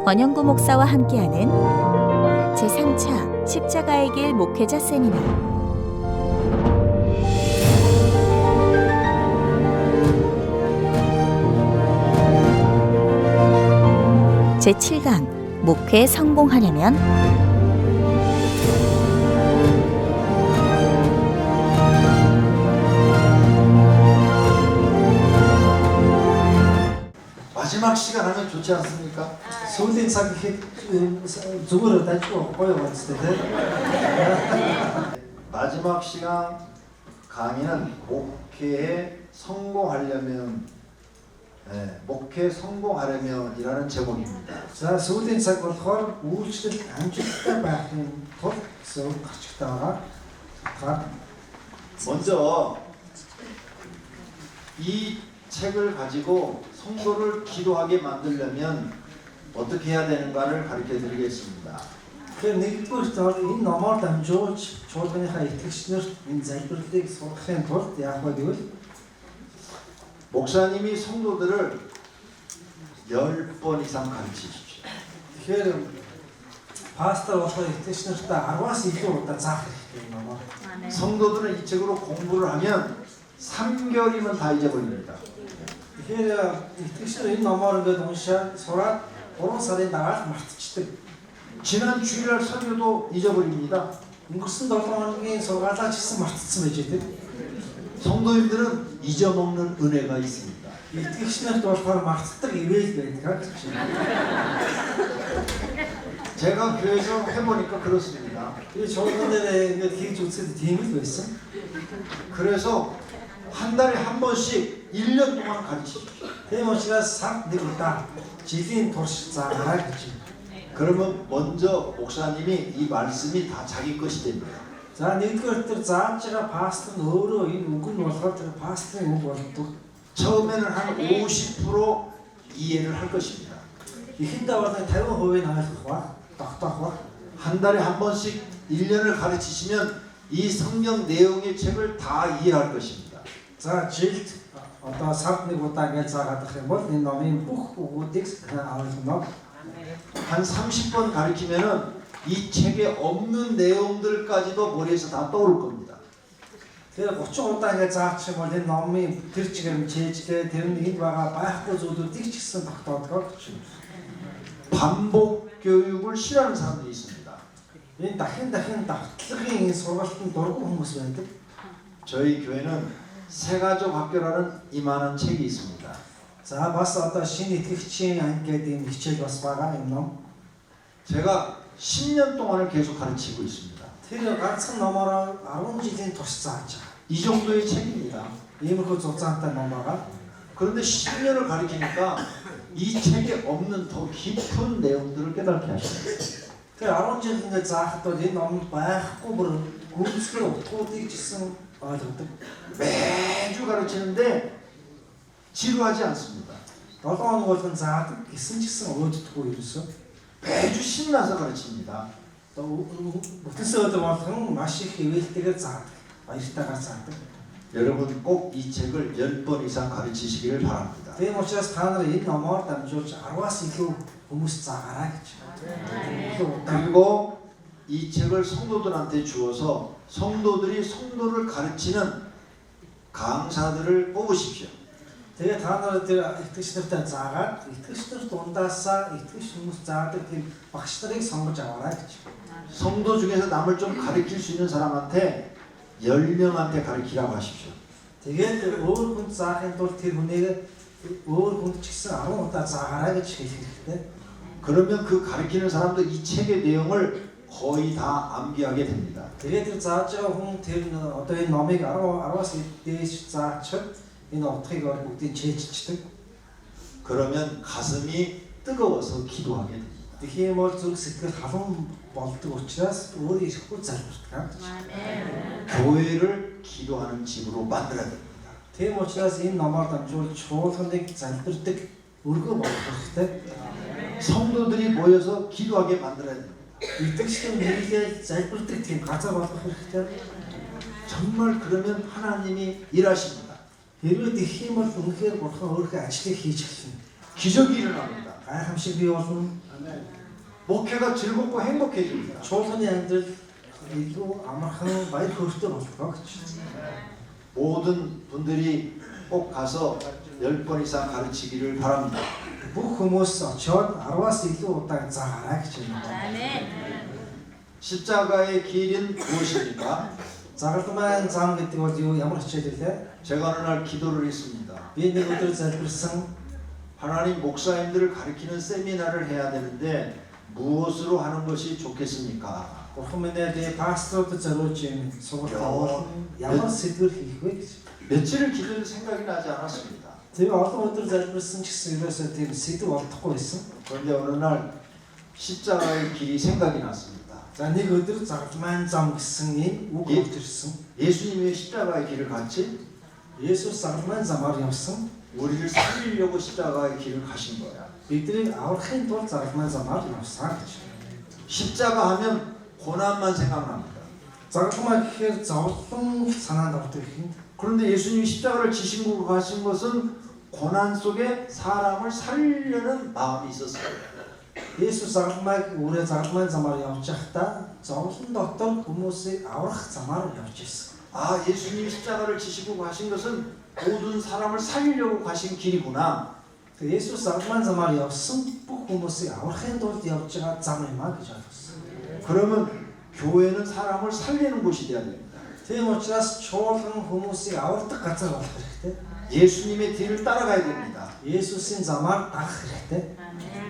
권영구 목사와 함께하는 제3차 십자가의 길 목회자 세미나 제7강 목회 성공하려면 마지막 시간 하면 좋지 않습니까? сүүлийн цаг ихэд зүгээр дайггүй гоё болцтой тийм. 마지막 시간 강의는 목회 성공하려면이라는 제목입니다. За сүүлийн цаг болохоор үйлчлэл амжилттай байхын тулд гэсэн гарчигтай байгаа. 먼저 이 책을 가지고 성도를 기도하게 만들려면 어떻게 해야 되는가를 가르쳐 드리겠습니다. Тэгэхээр нэгдүгээр нь энэ номоор дамжуулж чуулганыхаа итгэгчнэрт энэ залбирлыг сургахын тулд яах вэ гэвэл 목사님이 성도들을 10번 이상 가르치십시오. тэгэхээр пастор болохоор итгэгчнэрт 10-аас илүү удаа заах хэрэгтэй юм аа. 성도들은 이 책으로 공부를 하면 3개월이면 다 잊어버립니다. Тэгэхээр итгэгчнэр энэ номоор ингээд уншаад сураад 3 сарын дараа мартчихдаг. 지난 주일날 설교도 잊어버립니다. өнгөрсөн 7 хоногийн сургаалаа ч гэсэн мартцсан байж дээ. 성도님들은 잊어먹는 은혜가 있습니다. итгэгчнэрт болохоор мартдаг ивэл байдаг гэж байна. 제가 교회에서 해보니까 그렇습니다. 이 저번에 ингээд хийж үзэхэд тийм л байсан. 그래서 한 달에 한 번씩 1년 동안 가르치십시오. Тийм учраас сард нэг удаа жилийн турш заагаарай гэж байна. 그러면 먼저 목사님이 이 말씀이 다 자기 것이 됩니다. За нэгдүгээр тэр зааж байгаа пастор нь өөрөө энэ үг нь болохоор тэр пасторын үг болдог. 처음에는 한 50% 이해를 할 것입니다. Эхэндээ бол 50% нь ойлгох ба, тогтоох ба. 한 달에 한 번씩 1년을 가르치시면 이 성경 내용의 책을 다 이해할 것입니다. За жилд одоо сард нэг удаа гэж заагаад ах юм бол энэ номын бүх үгүүдийг ойлгоно. 한 30번 가르치면은 이 책에 없는 내용들까지도 머리에서 다 떠오를 겁니다. Тэгээ 30 удаа ингэ заачих юм бол энэ номын тэр чигээр чэйжлээ тэр нь энд байгаа байхгүй зүйлүүдийг ч гэсэн тогтоодгоо гэж байна. 반복 교육을 싫어하는 사람들이 있습니다. Энэ дахин давтлагын энэ сургалтанд дургүй хүмүүс байдаг. 저희 교회는 새가족 학교라는 이만한 책이 있습니다. За бас одоо шинэ итгэгчийн анги гэдэг юм хичээл бас байгаа юм ном. 제가 10년 동안을 계속 가르치고 있습니다. Тэр ганцхан номоор 10 жилийн турш зааж байгаа. 이 정도의 책입니다. Иймэрхүү зузаантай ном байгаа. 그런데 10년을 가르치니까 이 책에 없는 더 깊은 내용들을 깨닫게 하십니다. Тэр 10 жил ингэ заахад бол энэ номд байхгүй бүр гүнзгий утгуудыг ч гэсэн ойлгодог. 매주 가르치는데 지루하지 않습니다. 7 хоног болгон заадаг гэсэн ч гэсэн өөддөггүй ерөөсөө. 매주 신나서 가르칩니다. Бүтэнсээ өдөр болгон маш их ивэлтэйгээр заадаг. Баяртайгаар заадаг. 여러분 꼭 이 책을 10번 이상 가르치시기를 바랍니다. Тийм учраас та нар энэ номоор дамжуулж 10-аас илүү хүмүүс заагаарай гэж. 그리고 이 책을 성도들한테 주어서 성도들이 성도를 가르치는 강사들을 뽑으십시오. Тэгээ та нар тэр итгэгчнэртэй заагаад итгэгчнэр дундаасаа итгэгч хүмүүс заадаг тийм багш нарыг сонгож аваарай гэж. 성도 중에서 남을 좀 가르칠 수 있는 사람한테 10명한테 가르치라고 하십시오. Тэгээд өөр хүнд заахын тулд тэр хүнийг өөр хүнд ч гэсэн 10 удаа заагаарай гэж хэлэх хэрэгтэй. 그러면 그 가르치는 사람도 이 책의 내용을 거의 다 암기하게 됩니다. Тэгээд тэр зааж байгаа хүн тэр одоо энэ номыг 10-аас дээш заачихад энэ утгыг бүгдийг чэйжчихдэг. 그러면 가슴이 뜨거워서 기도하게 됩니다. Тэгхийн бол зүрх сэтгэл халуун болдог учраас өөрөө ирэхгүй залбирдаг. 교회를 기도하는 집으로 만들어야 됩니다. Тийм учраас энэ номоор дамжуулж чуулганыг залбирдаг өргөө болгох хэрэгтэй. 성도들이 모여서 기도하게 만들어야 됩니다. 이득식은 내리게 залбирдаг тийм газар болгох хэрэгтэй. 정말 그러면 하나님이 일하십니다. Хэрвээ тэгэх юм бол үнэхээр бурхан өөрийнхөө ажлыг хийж эхэлнэ. 기적이 일어납니다. гайхамшиг бий болно. 목회가 즐겁고 행복해집니다. Чуулганы амьдрал илүү амархан баяр хөөртэй болдог гэж. 모든 분들이 꼭 가서 10번 이상 가르치기를 바랍니다. Бүх хүмүүс очиод 10-аас илүү удаа заагаарай гэж байна. 십자가의 길은 무엇입니까? Загалмайн зам гэдэг бол юу ямар хичээл вэ? 제가 어느 날 기도를 했습니다. Би нэг өдөр залбирсан 하나님 목사님들을 가르치는 세미나를 해야 되는데 무엇으로 하는 것이 좋겠습니까? Бурхан минь пасторууд зориулж юм сургалт авал ямар сэдвэр хийх вэ гэж. 며칠을 기도해도 생각이 나지 않았습니다. Тэгээ олон өдөр залбирсан ч гэсэн ерөөсөө тийм сэдв олдохгүй байсан. 그런데 어느 날 십자가의 길이 생각이 났습니다. За нэг өдөр загалмайн зам гэсэн ийм үг орж ирсэн. 예수님이 왜 십자가의 길을 갔지? Есүс загалмайн замаар явсан. 우리를 살리려고 십자가의 길을 가신 거야. Биднийг аврахын тулд загалмайн замаар явсан гэж. 십자가 하면 고난만 생각납니다. Загалмай гэхээр зовлон санаанд ордог юм. 그런데 예수님이 십자가를 지시고 가신 것은 고난 속에 사람을 살리려는 마음이 있었어요. Есүс загалмайг өөрөө загалмайн замаар явж байхдаа зовлон дотор хүмүүсийг аврах замаар явж ирсэн. 아, 예수님이 십자가를 지시고 가신 것은 모든 사람을 살리려고 가신 길이구나. Тэгээ Есүс загалмайн замаар явсан бүх хүмүүсийг аврахын тулд явж байгаа зам юм а гэж ойлгосон. 그러면 교회는 사람을 살리는 곳이 돼야 됩니다. Тийм учраас чуулган хүмүүсийг авардаг газар болох хэрэгтэй. 예수님의 뒤를 따라가야 됩니다. Есүсийн замаар дагах хэрэгтэй.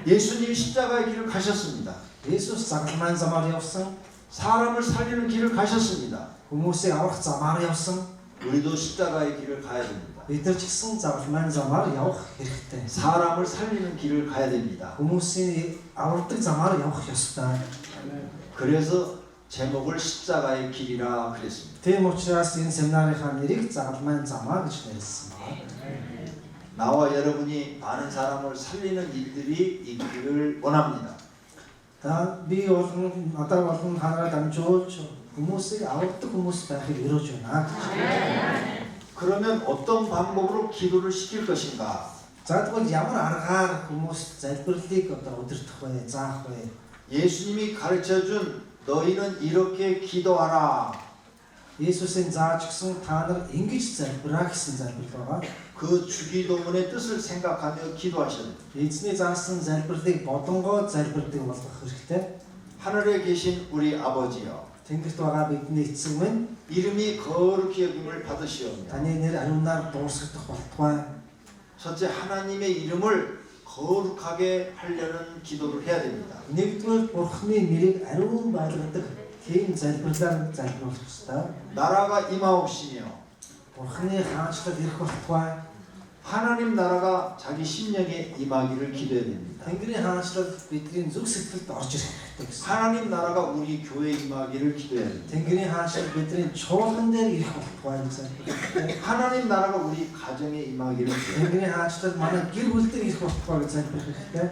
예수님이 십자가의 길을 가셨습니다. Есүс загалмайн замаар явсан, 사람을 살리는 길을 가셨습니다. хүмүүсийг аврах замаар явсан. 우리도 십자가의 길을 가야 됩니다. Бид нар ч гэсэн загалмайн замаар явах хэрэгтэй. 사람을 살리는 길을 가야 됩니다. Хүмүүсийн авардаг замаар явах ёстой. 그래서 제목을 십자가의 길이라 그랬습니다. Тийм учраас энэ семинарынхаа нэрийг загалмайн замаа гэж нэрлсэн. 나와 여러분이 많은 사람을 살리는 일들이 있기를 원합니다. Та би болон надад болон танараа дамжуулж хүмүүсийг авардаг хүмүүс байхыг өрөөж байна гэж. 그러면 어떤 방법으로 기도를 시킬 것인가? За тэгвэл ямар аргаар хүмүүс залбирлыг одоо удирдах вэ, заах вэ? 예수님이 가르쳐준 너희는 이렇게 기도하라. Есүсийн зааж гисэн та нар ингэж залбираа гэсэн залбирал байгаа. 그 주기도문의 뜻을 생각하며 기도하셔야 됩니다. Эзний заасан залбирлыг бодонгоо залбирдаг болгох хэрэгтэй. 하늘에 계신 우리 아버지여, Тэнгэрт байгаа бидний эцэг минь 이름이 거룩히 여김을 받으시오며 таны нэр ариунаар дуусгах болтугай. 첫째 하나님의 이름을 거룩하게 하려는 기도를 해야 됩니다. Нэгдүгээр Бурхны нэрийг ариун байлгадаг тийм залбирлаар залбируулах ёстой. 나라가 임하옵시며 Бурхны хаанчлал ирэх болтугай. 하나님 나라가 자기 심령에 임하기를 기도해야 됩니다. Тэнгэрийн хаанчлал бидний зүг сэтгэлд орж ирэх хэрэгтэй гэсэн. 하나님 나라가 우리 교회에 임하기를 기도해야 됩니다. Тэнгэрийн хаанчлал бидний чуулган дээр ирэх болтугай гэж залбирлаа. 하나님 나라가 우리 가정에 임하기를 기도해야 됩니다. Тэнгэрийн хаанчлал манай гэр бүл дээр ирэх болтугай гэж залбирлах хэрэгтэй.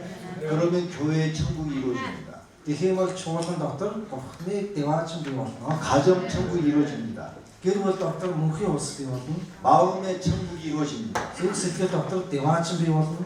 그러면 교회의 천국이 이루어집니다. Тэгэх юм бол чуулган дотор Бурхны дэваачин бий болно. 가정 천국이 이루어집니다. Гэр бүл дотор мөнхийн улс бий болно. 마음의 천국이 이루어집니다. Зүг сэтгэл дотор дэваачин бий болно.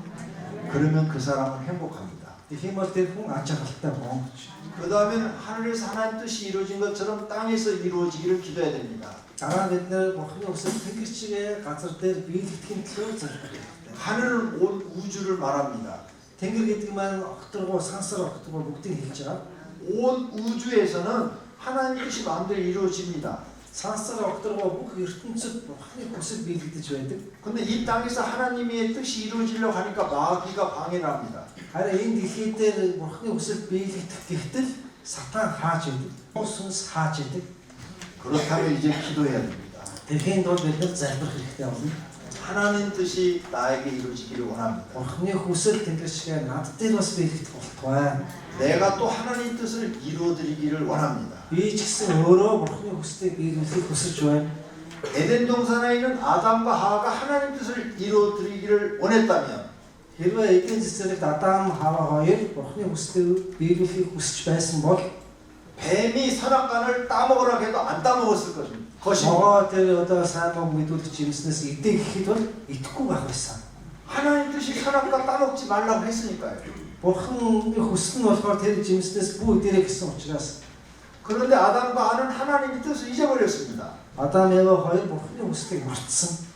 그러면 그 사람은 행복합니다. Тэгэх юм бол тэр хүн аж аргалтай болно гэж. 그 다음에는 하늘에서 하나님 뜻이 이루어진 것처럼 땅에서 이루어지기를 기도해야 됩니다. Дараа бид нэр Бурхны үсэл тэнгэр чигээ газар дээр биелэгдэхин төлөө залбирх. 하늘은 온 우주를 말합니다. Тэнгэр гэдэг маань огторгоо сансар огторгоо бүгдийг хэлж байгаа. 온 우주에서는 하나님 뜻이 마음대로 이루어집니다. Сансар огторгоо бүх ертөнцид Бурхны хүсэл биелэгдэж байдаг. 근데 이 땅에서 하나님의 뜻이 이루어지려고 하니까 마귀가 방해를 합니다. Харин энэ дэлхий дээр Бурхны хүсэл биелэгдэх гэтэл сатан хааж идэг. Сүнс хааж идэг. 그렇다면 이제 기도해야 됩니다. Тэрхийн тулд бид нар залбирх хэрэгтэй болно. 하나님 뜻이 나에게 이루어지기를 원합니다. Бурхны хүсэл тэнгэр чигээ над дээр бас биелэгдэх болтугай. 내가 또 하나님 뜻을 이루어드리기를 원합니다. Би ч гэсэн өөрөө Бурхны хүслийг биелүүлэхийг хүсэж байна. 에덴 동산에 있는 아담과 하와가 하나님 뜻을 이루어드리기를 원했다면 Хэрвээ эдийн засгийн Адам, Хава хоёр Бурхны хүслийг биелүүлэхийг хүсэж байсан бол 뱀이 선악과를 따먹으라 해도 안 따먹었을 것입니다. могоо тэр одоо сайн мог мэдүүлэх юмснаас идэх гэхэд бол идэхгүй байх байсан. 하나님 뜻이 선악과 따먹지 말라고 했으니까요. Бурхан хүсэл нь болохоор тэр жимснээс бүх дээрээ гэсэн учраас 그런데 아담과 하는 하나님의 뜻을 잊어버렸습니다. Адам Ева хоёр Бурханы хүслийг мартсан.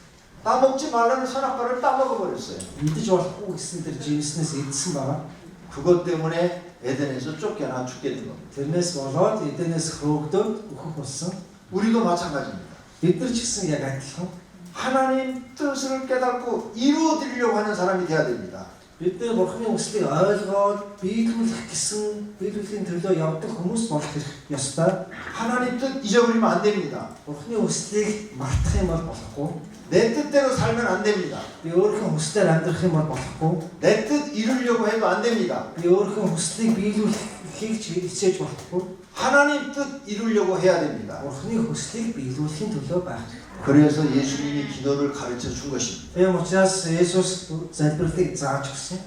따먹지 말라는 선악과를 따먹어버렸어요. Идэж болохгүй гэсэн тэр жимснээс идсэн байгаа. 그것 때문에 에덴에서 쫓겨나 죽게 된 겁니다. Тэрнээс болоод Эденээс хөөгдөөд өөхөх болсон. 우리도 마찬가지입니다. Бид нар ч гэсэн яг адилхан. 하나님 뜻을 깨닫고 이루어드리려고 하는 사람이 돼야 됩니다. Бид нар Бурханы хүслийг ойлгоод биелүүлэх гэсэн биелүүлэхийн төлөө явдаг хүмүүс болох ёстой. 하나님 뜻 잊어버리면 안 됩니다. Бурханы хүслийг мартах юм бол болохгүй. 내 뜻대로 살면 안 됩니다. Би өөрийнхөө хүслээр амьдрах юм бол болохгүй. 내 뜻 이루려고 해도 안 됩니다. Би өөрийнхөө хүслийг биелүүлэхийг хичээж болохгүй. 하나님 뜻 이루려고 해야 됩니다. Бурханы хүслийг биелүүлэхийн төлөө байх. 그래서 예수님이 기도를 가르쳐 준 것입니다. Тийм учраас Есүс залбирлыг зааж өгсөн.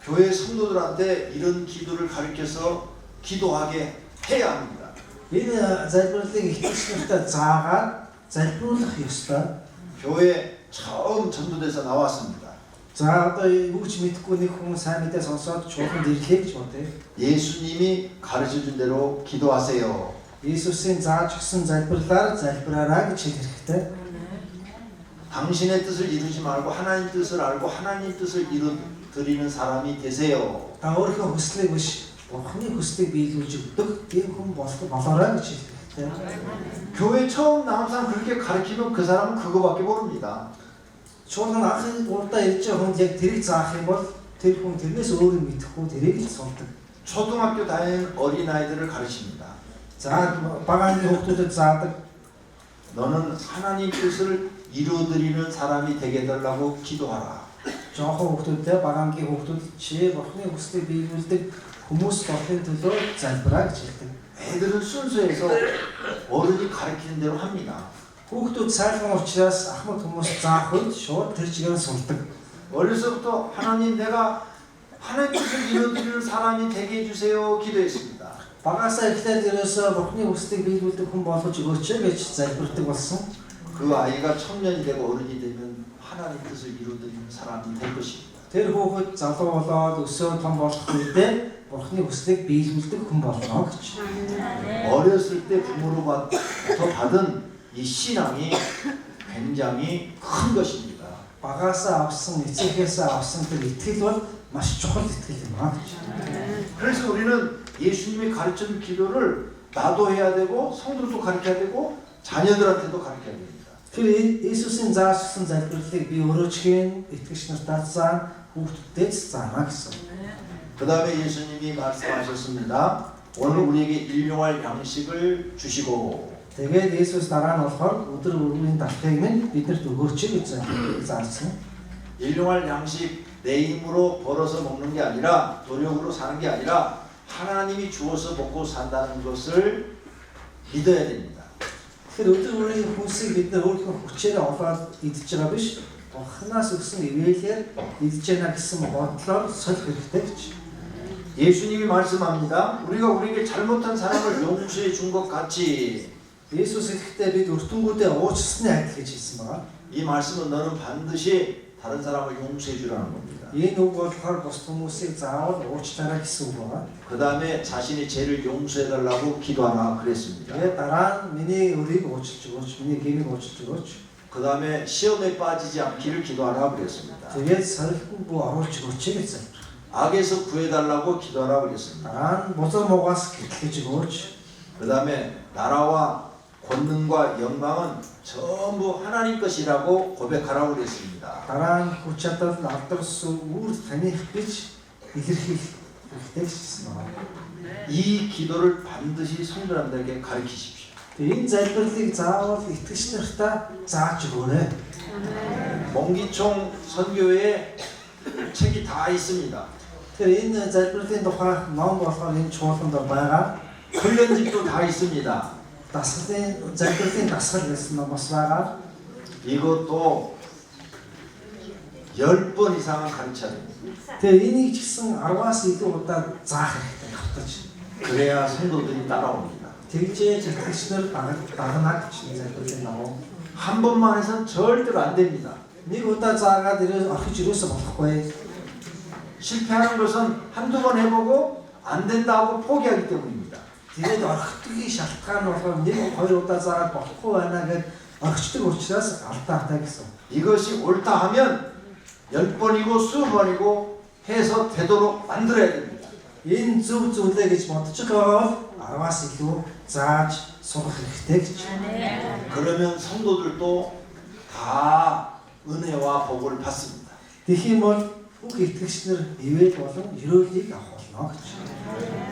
교회 성도들한테 이런 기도를 가르쳐서 기도하게 해야 합니다. Энэ залбирлыг итгэж нартай заагаад залбируулах ёстой. 교회 처음 전도돼서 나왔습니다. За одоо юу ч мэдэхгүй нэг хүн сайн мэдээ сонсоод чуулганд ирлээ гэж бодъё. 예수님이 가르쳐 준 대로 기도하세요. Есүсийн зааж өгсөн залбирлаар залбираарай гэж хэлэх хэрэгтэй. 당신의 뜻을 이루지 말고 하나님 뜻을 알고 하나님 뜻을 이루드리는 사람이 되세요. Та өөрийнхөө хүслийг биш Бурханы хүслийг биелүүлж өгдөг тийм хүн болоорой гэж хэлэх хэрэгтэй. 교회 처음 나온 사람 그렇게 가르치면 그 사람은 그거밖에 모릅니다. Чуулганд анхны удаа ирж байгаа хүн яг тэрийг заах юм бол тэр хүн тэрнээс өөр юм мэдэхгүй тэрийг л сурдаг. 초등학교 다니는 어린아이들을 가르칩니다. За багааны хүүхдүүдэд заадаг. 너는 하나님 뜻을 이루어드리는 사람이 되게 해달라고 기도하라. Жоохон хүүхдүүдтэй багаангийн хүүхдүүд чи Бурханы хүслийг биелүүлдэг хүмүүс болохын төлөө залбираа гэж хэлдэг. 애들은 순수해서 어른이 가르치는 대로 합니다. Хүүхдүүд сайхан учраас ахмад хүмүүс заах үед шууд тэр чигээр сурдаг. 어려서부터 하나님 내가 하나님 뜻을 이루어드리는 사람이 되게 해주세요 기도했습니다. Багаасаа эхлээд ерөөсөө Бурханы хүслийг биелүүлдэг хүн болгож өгөөч гэж залбирдаг болсон. 그 아이가 청년이 되고 어른이 되면 하나님 뜻을 이루어드리는 사람이 될 것입니다. Тэр хүүхэд залуу болоод өсөө том болох үедээ Бурханы хүслийг биелүүлдэг хүн болно гэж. 어렸을 때 부모로부터 받은 이 신앙이 굉장히 큰 것입니다. Багаасаа авсан, эцэгээс авсан тэр итгэл бол маш чухал итгэл юм аа гэж. 그래서 우리는 예수님이 가르쳐준 기도를 나도 해야 되고 성도도 가르쳐야 되고 자녀들한테도 가르쳐야 됩니다. Тэр Иесусийн заасан залбирлыг би өөрөө ч хийн итгэгч нартаа заа хүүхдүүдэд заана гэсэн. 그 다음에 예수님이 말씀하셨습니다. 오늘 우리에게 일용할 양식을 주시고 Тэгээд Иесус дараа нь болохоор өдөр өргөний давхрыг минь биднэрт өгөөч гэж заасан. 일용할 양식 내 힘으로 벌어서 먹는 게 아니라 노력으로 사는 게 아니라 하나님이 주어서 먹고 산다는 것을 믿어야 됩니다. Тэгэхээр өдөр өргөний хүнсийг бид нар өөрийнхөө хүчээр олоод идэж байгаа биш. Бурханаас өгсөн ивэлээр идэж яана гэсэн бодлоор солих хэрэгтэй гэж. 예수님이 말씀합니다. 우리가 우리에게 잘못한 사람을 용서해 준 것 같이 Иесус хэлэхдээ бид өртөнгүүдээ уучлсны адил гэж хэлсэн байгаа. 이 말씀은 너는 반드시 다른 사람을 용서해 주라는 겁니다. Энэ үг болохоор бус хүмүүсийг заавал уучлаарай гэсэн үг байгаа. 그 다음에 자신이 죄를 용서해 달라고 기도하라 그랬습니다. Тэгээд дараа нь миний өрийг уучлж өгөөч, миний гмийг уучлж өгөөч. 그 다음에 시험에 빠지지 않기를 기도하라 그랬습니다. Тэгээд сорилтанд бүү оруулж өгөөч гэж залбир. 악에서 구해달라고 기도하라 그랬습니다. Дараа нь бузар муугаас гэтлэж өгөөч. 그 다음에 나라와 권능과 영광은 전부 하나님 것이라고 고백하라고 그랬습니다. Дараа нь хүч чадал алдарс үр таних гэж илэрхийлэх хэрэгтэй гэсэн байна. 이 기도를 반드시 성도들에게 가르치십시오. Энэ залбирлыг заавал итгэгч нартаа зааж өгөөрэй. 몽기총 선교회에 책이 다 있습니다. Тэгэхээр энэ залбирлын тухай ном болохоор энэ чуулганд байгаа. 훈련집도 다 있습니다. Дасгалын залбирлын дасгал гэсэн ном бас байгаа. 이것도 10번 이상은 가르쳐야 됩니다. Тэгээ энийг ч гэсэн 10-аас илүү удаа заах хэрэгтэй хавтаж. 그래야 성도들이 따라옵니다. Тэгжээ итгэгчнэр дагнаа гэж залбирлын ном. 한 번만 해서는 절대로 안 됩니다. Нэг удаа заагаад орхиж ирөөсө болохгүй. 실패하는 것은 한두 번 해보고 안 된다고 포기하기 때문입니다. Тэгээд орхитгийн шалтгаан нь болохоор нэг хоёр удаа заагаад болохгүй байна гэд орхичдаг учраас алдаатай гэсэн. 이것이 옳다 하면 10번이고 20번이고 해서 되도록 만들어야 됩니다. Энэ зөв зүйлээ гэж бодож байгаа бол 10-аас илүү зааж сурах хэрэгтэй гэж. 그러면 성도들도 다 은혜와 복을 받습니다. Тэгэх юм бол бүх итгэгчнэр ивэл болон өрөөлийг авах болно гэж.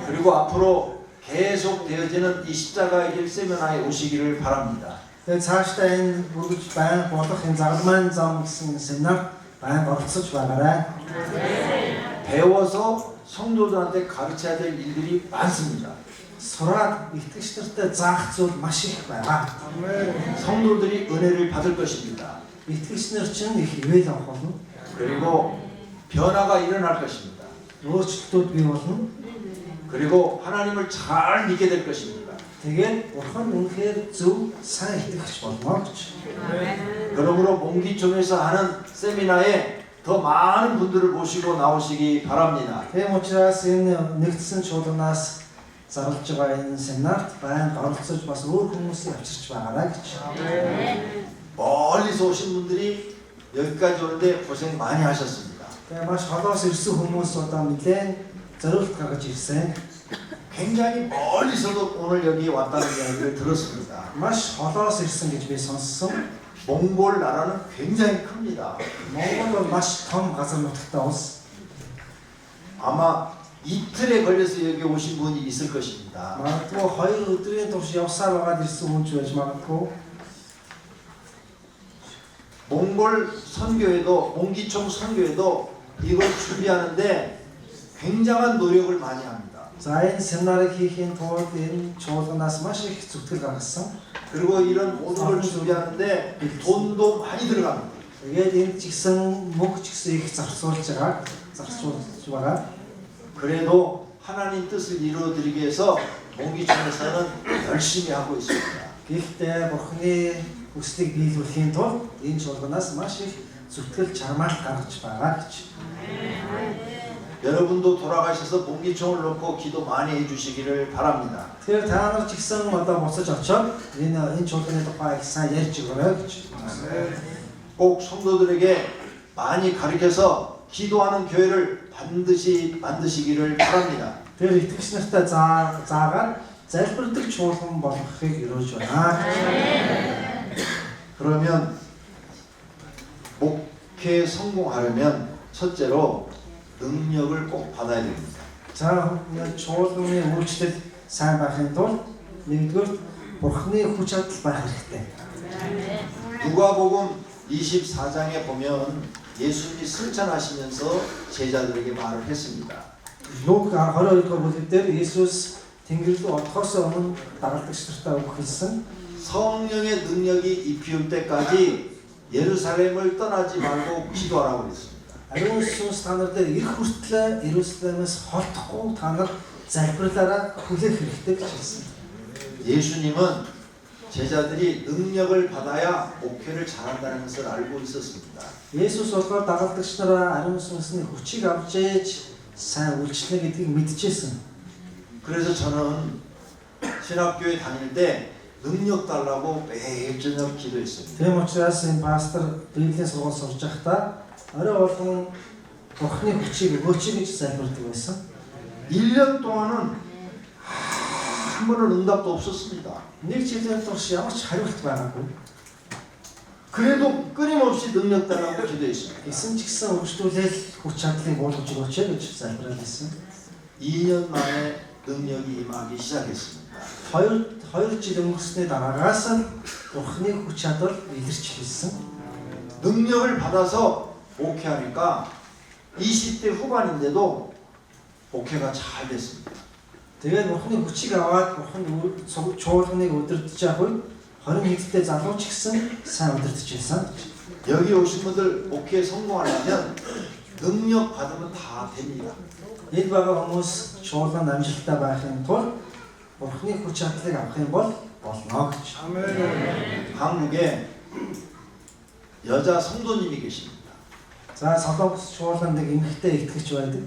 그리고 앞으로 계속 되어지는 이 십자가의 길 세미나에 오시기를 바랍니다. Тэгээд цаашдаа энэ бүрдэж байнга болох энэ загалмайн зам гэсэн семинар байнга оролцож байгаарай. 배워서 성도들한테 가르쳐야 될 일들이 많습니다. Сураад итгэгчнэртэй заах зүйл маш их байгаа. 성도들이 은혜를 받을 것입니다. Итгэгчнэр чинь их ивэл авах болно. 그리고 변화가 일어날 것입니다. Өөрчлөлтүүд бий болно. 그리고 하나님을 잘 믿게 될 것입니다. Тэгээд бурхан үнэхээр зөв сайн итгэж болно гэж. 그러므로 몽기총에서 하는 세미나에 더 많은 분들을 모시고 나오시기 바랍니다. Тийм учраас энэ нэгдсэн чуулганаас зарлж байгаа энэ семинарт байнга оролцож бас өөр хүмүүсийг авчирч байгаарай гэж. 멀리서 오신 분들이 여기까지 오는데 고생 많이 하셨습니다. Тэгээд маш холоос ирсэн хүмүүс одоо нэлээд зориулт гаргаж ирсэн. 굉장히 멀리서도 오늘 여기 왔다는 이야기를 들었습니다. Маш холоос ирсэн гэж би сонссон. 몽골 나라는 굉장히 큽니다. Монгол бол маш том газар нутагтай улс. 아마 이틀에 걸려서 여기 오신 분이 있을 것입니다. Магадгүй 2 өдрийн турш явсаар байгаад ирсэн хүн ч байж магадгүй. 몽골 선교회도 몽기총 선교회도 이걸 준비하는데 굉장한 노력을 많이 합니다. За энэ семинарыг хийхийн тулд энэ чуулганаас маш их зүтгэл гаргасан. 그리고 이런 모든 걸 준비하는데 돈도 많이 들어갑니다. Тэгээд энэ ч гэсэн мөнгө ч гэсэн их зарцуулж байгаа. 그래도 하나님 뜻을 이루어드리기 위해서 몽기총에서는 열심히 하고 있습니다. Гэхдээ бурхны хүслийг биелүүлэхийн тулд энэ чуулганаас маш их зүтгэл чармаалт гаргаж байгаа гэж. 여러분도 돌아가셔서 몽기총을 놓고 기도 많이 해주시기를 바랍니다. Тэгэхээр та нар ч гэсэн одоо буцаж очоод энэ чуулганы тухай их сайн ярьж өгөөрэй гэж. 꼭 성도들에게 많이 가르쳐서 기도하는 교회를 반드시 만드시기를 바랍니다. Тэр итгэгч нартай заагаад залбирдаг чуулган болохыг өрөөж байна. 그러면 목회 성공하려면 첫째로 능력을 꼭 받아야 됩니다. За чуулганы үйлчлэл сайн байхын тулд нэгдүгээр бурхны хүч чадал байх хэрэгтэй. 누가복음 24장에 보면 예수님이 승천하시면서 제자들에게 말을 했습니다. Лук 22-р бүлэг дээр Иесус Тэнгэр рүү орохоос өмнө дагалдагч нартай үг хэлсэн. 성령의 능력이 입히울 때까지 예루살렘을 떠나지 말고 기도하라고 그랬습니다. Ариун сүнс та нар дээр ирэх хүртэл Иерусалимээс холдохгүй та нар залбирлаараа хүлээх хэрэгтэй гэж хэлсэн. 예수님은 제자들이 능력을 받아야 목회를 잘한다는 것을 알고 있었습니다. Есүс болохоор дагалдагч нараа ариун сүнсний хүчийг авч ээж сайн үйлчлэнэ гэдгийг мэдчихсэн. 그래서 저는 신학교에 다닐 때 능력 달라고 매일 저녁 기도했습니다. Тийм учраас энэ пастор Библийн сургууль сурж байхдаа орой болгон бурхны хүчийг өгөөч гэж залбирдаг байсан. 1년 동안은 한 번은 응답도 없었습니다. Нэг жилийн турш ямар ч хариулт байгаагүй. 그래도 끊임없이 능력 달라고 기도했습니다. Гэсэн ч гэсэн өргөжлүүлэл хүч чадлыг буулгаж өгөөч гэж залбирал байсан. 2년 만에 능력이 임하기 시작했습니다. 2 жил өнгөрсний дараагаас бурхны хүч чадал илэрч хэлсэн. 능력을 받아서 목회하니까 20대 후반인데도 목회가 잘 됐습니다. Тэгээд бурхны хүчийг аваад бурхан чуулганыг удирдах үед 21-대 залууч гэсэн сайн удирдах байсан. 여기 오신 분들 목회에 성공하려면 능력 받으면 다 됩니다. Энд байгаа хүмүүс чуулганд амжилттай байхын тулд бурхны хүч чадлыг авах юм бол болно гэж. 한국에 여자 성도님이 계십니다. За солонгос чуулгандаг эмэгтэй итгэж байдаг.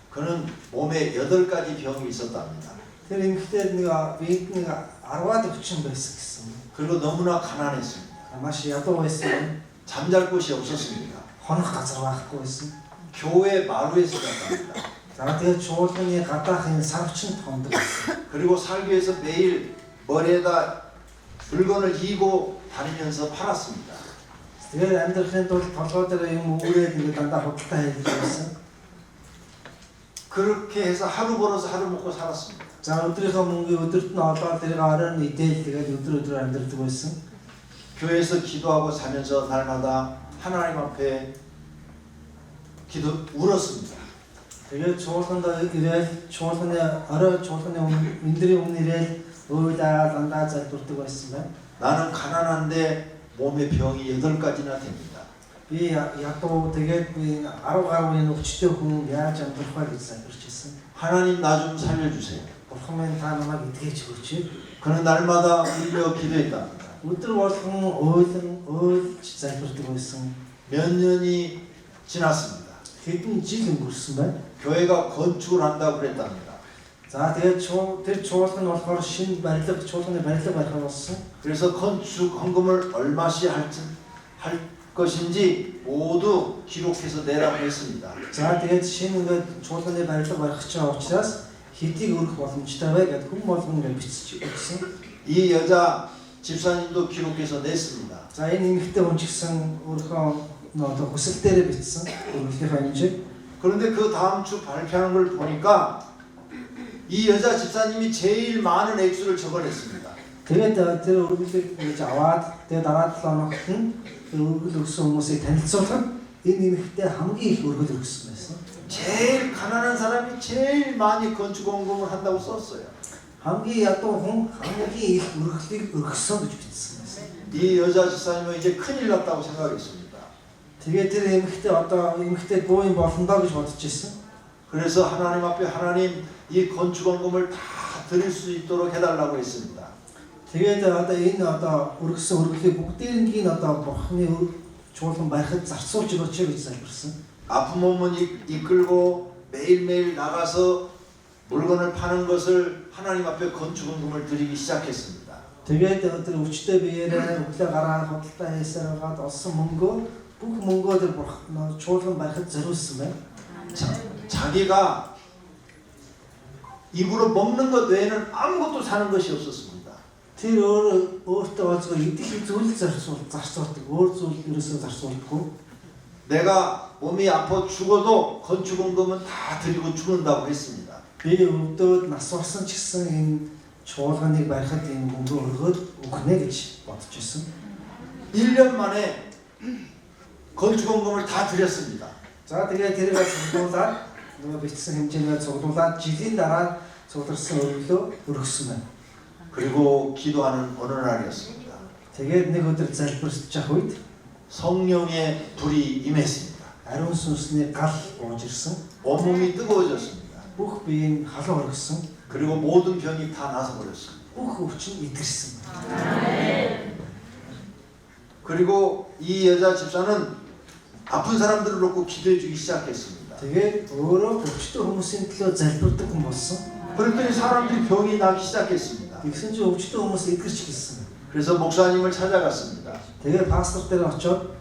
그는 몸에 8가지 병이 있었답니다. Тэр эмэгтэй нэг биед нэг 10-аад өвчин байсан гэсэн. 그리고 너무나 가난했습니다. Маш ядуу байсан. 잠잘 곳이 없었습니다. Хонох газар байхгүй байсан. 교회 마루에 살았답니다. За тэгээд чуулганы гадаахын сарвчанд хондог байсан. 그리고 살기 위해서 매일 머리에다 물건을 휘고 다니면서 팔았습니다. Тэгээд амьдрахын тулд толгой дээр юм үүрээд нэг дандаа худалдаа хийж байсан. 그렇게 해서 하루 벌어서 하루 먹고 살았습니다. За өдрийнхөө мөнгийг өдөрт нь олоод тэрийг оройн идээл тэгээд өдөр амьдрдаг байсан. 교회에서 기도하고 자면서 날마다 하나님 앞에 울었습니다. Тэгээд чуулганд ирээд чуулганы орой чуулганы өндрийн өмнө ирээд уйлаа дандаа залбирдаг байсан байна. 나는 가난한데 몸에 병이 8가지나 됩니다. Би ядуу тэгээд би 10 гаруй өвчтөй хүн яаж амьдрах вэ гэж залбирч байсан. 하나님 나 좀 살려주세요. Бурхан минь та намайг итгэж өгөөч. 그는 날마다 울려 기도했답니다. Өдөр болгон уйлж залбирдаг байсан. 몇 년이 지났습니다. Хэдэн жил өнгөрсөн байна. 교회가 건축을 한다고 그랬답니다. За тэгээд тэр чуулган нь болохоор шинэ барилга чуулганы барилга барих болсон. 그래서 건축 헌금을 얼마씩 할 것인지 모두 기록해서 내라고 했습니다. За тэгээд шинэ ингээд чуулганы барилга барих ч учраас хэдийг өргөх боломжтой вэ гэдээ хүн болгон ингээд бичиж өгсөн. 이 여자 집사님도 기록해서 냈습니다. За энэ эмэгтэй хүн ч гэсэн өөрийнхөө одоо хүсэл дээрээ бичсэн өргөлийнхөө хэмжээ. 그런데 그 다음 주 발표하는 걸 보니까 이 여자 집사님이 제일 많은 액수를 적어냈습니다. Тэгээд тэр өргөлийг ингэж аваад тэгээд дараа 7 хоногт нь өргөл өгсөн хүмүүсийг танилцуулахад энэ эмэгтэй хамгийн их өргөл өгсөн байсан. 제일 가난한 사람이 제일 많이 건축 헌금을 한다고 썼어요. хамгийн ядуу хүн хамгийн их өргөлийг өгсөн гэж бичсэн байсан. 이 여자 집사님은 이제 큰일 났다고 생각했습니다. Тэгээд тэр эмэгтэй боо юм болондоо гэж бодож ирсэн. 그래서 하나님 앞에 하나님 이 건축 헌금을 다 드릴 수 있도록 해달라고 했습니다. Тэгээд энэ өргөсөн өргөлийг бүгдийг нь Бурханы чуулган барихад зарцуулж өгөөч гэж залбирсан. 아픈 몸은 이끌고 매일매일 나가서 물건을 파는 것을 하나님 앞에 건축 헌금을 드리기 시작했습니다. Тэгээд тэр өвчтөй биеэрээ өглөө гараа худалдаа хийсээр байгаа олсон мөнгөө бүх мөнгөө тэр чуулган барихад зориулсан байна. 자기가 입으로 먹는 것 외에는 아무것도 사는 것이 없었습니다. Тэр өөртөө олзгоо идэх зүйл зарцуулдаг. өөр зүйл ерөөсөө зарцуулдаггүй. 내가 몸이 아파 죽어도 건축 헌금은 다 드리고 죽는다고 했습니다. Би өвдөд нас барсан ч гэсэн энэ чуулганыг барихад энэ мөнгөө өргөөд өгнө гэж бодож ирсэн. 1년 만에 건축 헌금을 다 드렸습니다. За тэгээд тэрийг цуглуулад нөгөө бичсэн хэмжээгээр цуглуулад жилийн дараа цугларсан өргөлөө өргөсөн байна. 그리고 기도하는 어느 날이었습니다. Тэгээд нэг өдөр залбирч явах үед 성령의 불이 임했습니다. ариун сүнсний гал бууж ирсэн. 온몸이 뜨거워졌습니다. Бүх бие нь халуун оргисон. 그리고 모든 병이 다 나서 버렸습니다. Бүх өвчин идэрсэн. 그리고 이 여자 집사는 아픈 사람들을 놓고 기도해 주기 시작했습니다. Тэгээд өөрөө өвчтөй хүмүүсийн төлөө залбирдаг хүн болсон. 그랬더니 사람들이 병이 나기 시작했습니다. Тэгсэн чинь өвчтөй хүмүүс идэрч гэлсэн. 그래서 목사님을 찾아갔습니다. Тэгээд пастор дээр очиод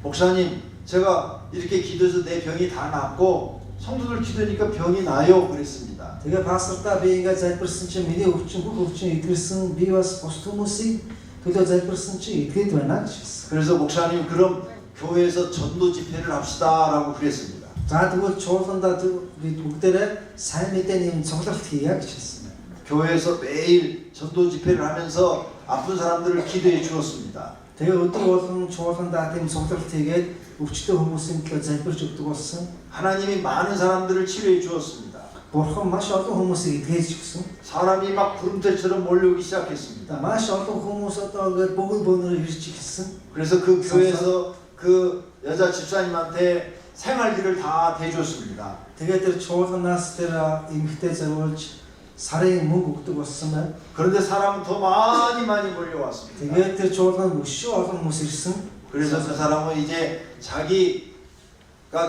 목사님, 제가 이렇게 기도해서 내 병이 다 낫고 성도들 기도하니까 병이 나요 그랬습니다. тэгээд пастортаа би ингээд залбирсан чинь миний өвчин бүх өвчин идэрсэн. Би бас бус хүмүүсийг төлөө залбирсан чинь идгээд байна гэж. 그래서 목사님 그럼 교회에서 전도 집회를 합시다라고 그랬습니다. За тэгвэл чуулгандаа бид бүгдээрээ сайн мэдээний цуглалт хийя гэж хэлсэн. 교회에서 매일 전도 집회를 하면서 아픈 사람들을 기도해 주었습니다. Тэгээ өдөр болгон чуулгандаа тийм цуглалт хийгээд өвчтөй хүмүүсийн төлөө залбирч өгдөг болсон. 하나님이 많은 사람들을 치료해 주었습니다. Бурхан маш олон хүмүүсийг идгээж өгсөн. 사람이 막 구름대처럼 몰려오기 시작했습니다. Маш олон хүмүүс ингээд бөгөн бөөнөр ирж ирсэн. 그래서 그 교회에서 그 여자 집사님한테 생활비를 다 대줬습니다. Тэгээд тэр чуулганаас тэр эмэгтэй зориулж сарын мөнгө өгдөг болсон байна. 그런데 사람은 더 많이 몰려왔습니다. Тэгээд тэр чуулганд өшөө олон хүмүүс ирсэн. 그래서 그 사람은 이제 자기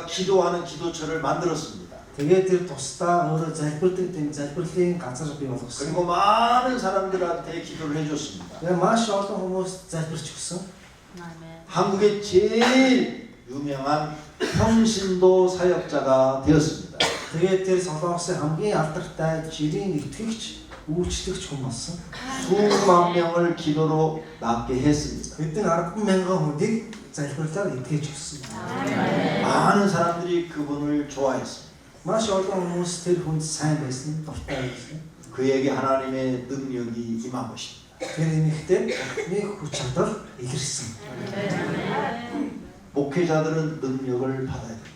기도하는 기도처를 만들었습니다. Тэгээд тэр тусдаа өөрөө залбирдаг тийм залбирлын газар бий болгосон. 그리고 많은 사람들한테 기도를 해줬습니다. Тэгээд маш олон хүмүүс залбирч өгсөн. 한국의 제일 유명한 평신도 사역자가 되었습니다. Тэгээд тэр Солонгосын хамгийн алдартай жирийн итгэгч, үйлчлэгч хүн болсон. 수만 명을 기도로 낫게 했습니다. Хэдэн 10,000 хүнийг залбирлаар итгэж өгсөн. 많은 사람들이 그분을 좋아했습니다. Маш олон хүмүүс тэр хүнд сайн байсан, дуртай байсан. 그에게 하나님의 능력이 임한 것입니다. Тэр эмэгтэй нэг хүч чадал илэрсэн. 목회자들은 능력을 받아야 됩니다.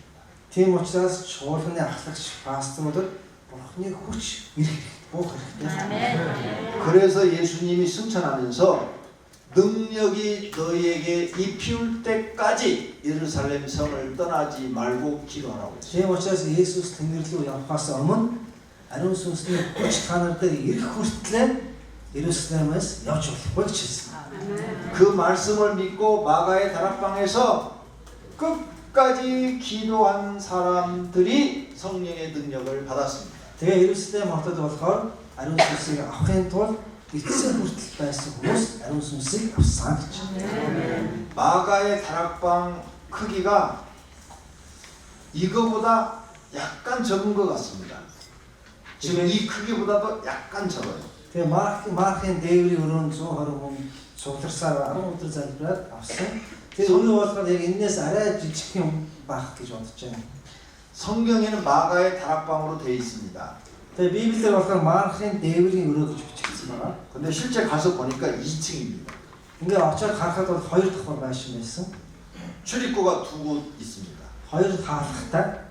Тийм учраас чуулганы ахлагч пасторууд Бурхны хүч буух хэрэгтэй. 그래서 예수님이 승천하면서 능력이 너희에게 입히울 때까지 예루살렘 성을 떠나지 말고 기도하라고 했어요. Тийм учраас Есүс Тэнгэрлэг явахаас өмнө ариун сүнсний хүч та нар дээр ирэх хүртлээр Иерусалимаас явж болохгүй гэж хэлсэн. 그 말씀을 믿고 마가의 다락방에서 끝까지 기도한 사람들이 성령의 능력을 받았습니다. Тэгээ Иерусалим хотод болохоор ариун сүнсийг авахын тулд эцсийн хүртэл байсан хүмүүс ариун сүнсийг авсан гэж. 마가의 다락방 크기가 이거보다 약간 적은 것 같습니다. 지금 이 크기보다도 약간 적어요. Тэгээ Маркийн дээврийн өрөөнд 120 хүн цугларсаар 10 өдөр залбираад авсан. Тэгээ өнөө болохоор яг энэс арай жижиг юм байх гэж бодож байна. 성경에는 마가의 다락방으로 되어 있습니다. Тэгээ Библиэр болохоор Маркийн дээврийн өрөө гэж бичигдсэн байна. 근데 실제 가서 보니까 2층입니다. Ингээ очоод харахад бол 2 давхар байшин байсан. 출입구가 두 곳 있습니다. 2 хаалгатай.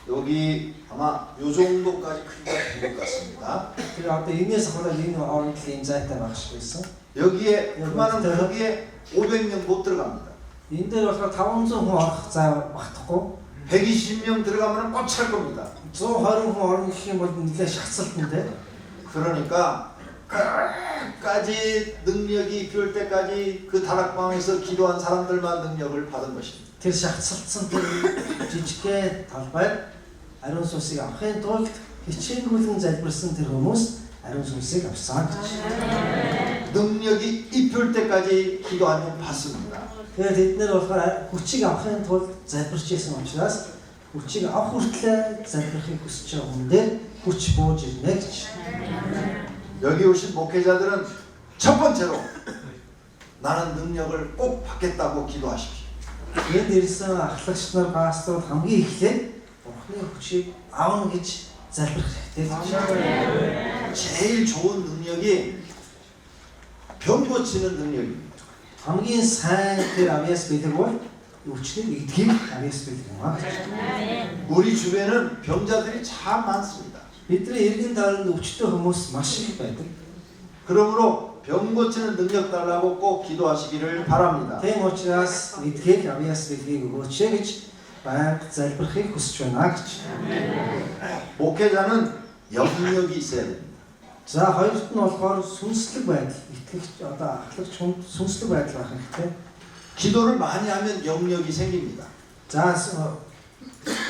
여기 아마 요 정도까지 크기가 된 것 같습니다. Тэгээ одоо энэс хойно энэ хооронд ийм зайтай байх шиг байсан. 여기에 그만한 크기에 500명 못 들어갑니다. Энэ дээр болохоор 500 хүн орох зай багтахгүй. 120명 들어가면 꽉 찰 겁니다. 120 хүн орно гэх юм бол нэлээд шатсалтантэй. 그러니까 끝까지 능력이 비올 때까지 그 다락방에서 기도한 사람들만 능력을 받은 것입니다. Тэр шатсалтсан тэр жижигхэн талбайд ариун сүнсийг авахын тулд хичээнгүйлэн залбирсан тэр хүмүүс ариун сүнсийг авсан гэж. 능력이 입힐 때까지 기도하면 받습니다. Тэгээд эдгээр болохоор хүчийг авахын тулд залбирч байсан учраас хүчийг авах хүртлээр залбирахыг хүсэж байгаа хүн дээр хүч бууж ирнэ гэж. 여기 오신 목회자들은 첫 번째로 나는 능력을 꼭 받겠다고 기도하십시오. Энд ирсэн ахлагч нар пасторууд хамгийн эхлээд Бурхны хүчийг аавна гэж залбирх хэрэгтэй. 제일 좋은 능력이 병 고치는 능력입니다. хамгийн сайн тэр авьяас бэлэг бол өвчнийг эдгийг авьяас бэлэг юм аа. 우리 주변은 병자들이 참 많습니다. Бидний эргэн тойронд өвчтөй хүмүүс маш их байдаг. 그러므로 병 고치는 능력 달라고 꼭 기도하시기를 바랍니다. Тийм учраас эдгийг авьяас бэлгийг өгөөч гэж байнга залбирхыг хүсэж байна гэж. 목회자는 영역이 있어야 됩니다. За хоёрт нь болохоор сүнслэг байдал, итгэгч одоо ахлагч хүнд сүнслэг байдал байх хэрэгтэй. 기도를 많이 하면 영역이 생깁니다. За